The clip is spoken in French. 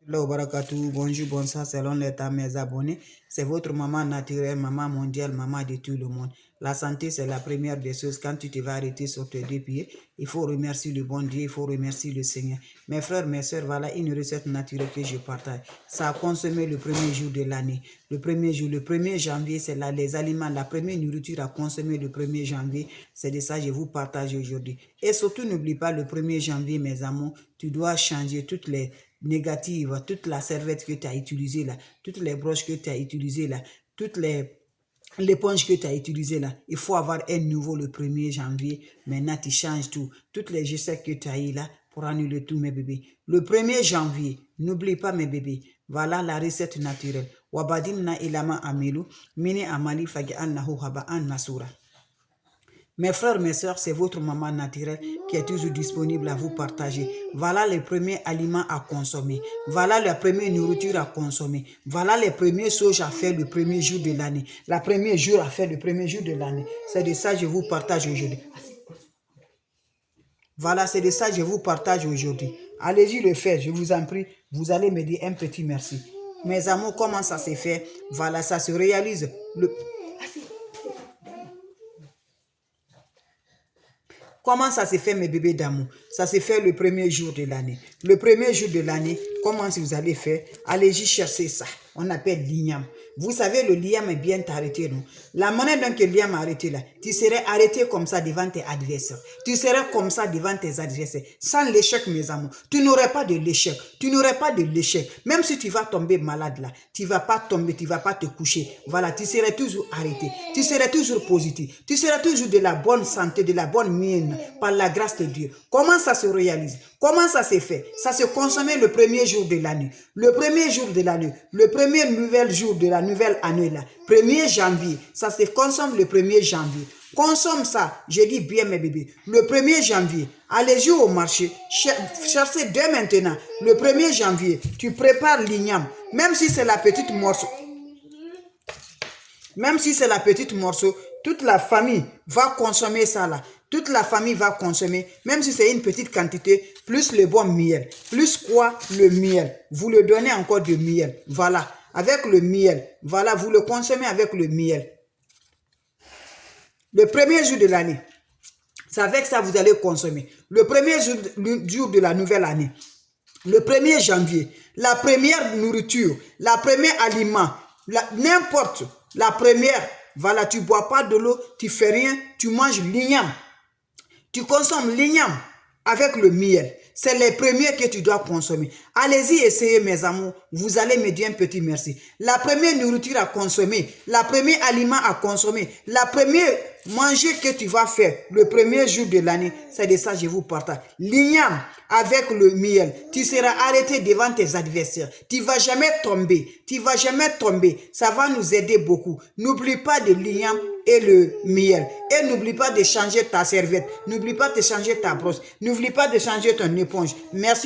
Hello, barakatuh, bonjour, bonsoir, selon l'état, mes abonnés. C'est votre maman naturelle, maman mondiale, maman de tout le monde. La santé, c'est la première des choses. Quand tu te vas arrêter sur tes deux pieds, il faut remercier le bon Dieu, il faut remercier le Seigneur. Mes frères, mes soeurs, voilà une recette naturelle que je partage. Ça a consommé le premier jour de l'année. Le premier jour, le 1er janvier, c'est là les aliments, la première nourriture à consommer le 1er janvier. C'est de ça que je vous partage aujourd'hui. Et surtout, n'oublie pas le 1er janvier, mes amours, tu dois changer toutes les négatives, toute la serviette que tu as utilisée là, toutes les broches que tu as utilisées là, toutes l'éponge que tu as utilisée là, il faut avoir un nouveau le 1er janvier. Maintenant, tu changes tout. Toutes les gestes que tu as eu là pour annuler tout, mes bébés. Le 1er janvier, n'oublie pas, mes bébés. Voilà la recette naturelle. Wabadimna ilama amilu, mini amali fagi annahu haba an nasura. Mes frères, mes soeurs, c'est votre maman naturelle qui est toujours disponible à vous partager. Voilà les premiers aliments à consommer. Voilà la première nourriture à consommer. Voilà les premières choses à faire le 1er jour de l'année. La première jour à faire le 1er jour de l'année. C'est de ça que je vous partage aujourd'hui. Voilà, c'est de ça que je vous partage aujourd'hui. Allez-y le faire, je vous en prie. Vous allez me dire un petit merci. Mes amours, comment ça se fait? Voilà, ça se réalise. Comment ça se fait, mes bébés d'amour? Ça se fait le 1er jour de l'année. Le 1er jour de l'année, comment vous allez faire? Allez-y chercher ça. On appelle l'igname. Vous savez, le liam est bien arrêté, non? La monnaie donc que l'iam a arrêté là, tu serais arrêté comme ça devant tes adversaires. Tu serais comme ça devant tes adversaires. Sans l'échec, mes amours, tu n'aurais pas de l'échec. Tu n'aurais pas de l'échec. Même si tu vas tomber malade là, tu ne vas pas tomber, tu ne vas pas te coucher. Voilà, tu serais toujours arrêté. Tu serais toujours positif. Tu serais toujours de la bonne santé, de la bonne mine, par la grâce de Dieu. Comment ça se réalise? Comment ça se fait? Ça se consomme le 1er jour de l'année. Le 1er jour de l'année, le 1er nouvel jour de la nouvelle année là, 1er janvier, ça se consomme le 1er janvier. Consomme ça, je dis bien mes bébés, le 1er janvier, allez-y au marché, cherchez dès maintenant, le 1er janvier, tu prépares l'igname, même si c'est la petite morceau. Même si c'est la petite morceau, toute la famille va consommer ça là. Toute la famille va consommer, même si c'est une petite quantité, plus le bon miel. Plus quoi? Le miel. Vous le donnez encore de miel. Voilà. Avec le miel. Voilà, vous le consommez avec le miel. Le 1er jour de l'année. C'est avec ça que vous allez consommer. Le 1er jour de la nouvelle année. Le 1er janvier. La première nourriture. La première aliment. N'importe. La première. Voilà, tu ne bois pas de l'eau. Tu ne fais rien. Tu manges l'igname. Tu consommes l'igname avec le miel. C'est les premiers que tu dois consommer. Allez-y essayer, mes amours. Vous allez me dire un petit merci. La première nourriture à consommer, la première aliment à consommer, la première manger que tu vas faire le 1er jour de l'année, c'est de ça que je vous partage. L'igname avec le miel. Tu seras arrêté devant tes adversaires. Tu ne vas jamais tomber. Tu ne vas jamais tomber. Ça va nous aider beaucoup. N'oublie pas de l'igname et le miel. Et n'oublie pas de changer ta serviette. N'oublie pas de changer ta brosse. N'oublie pas de changer ton éponge. Merci.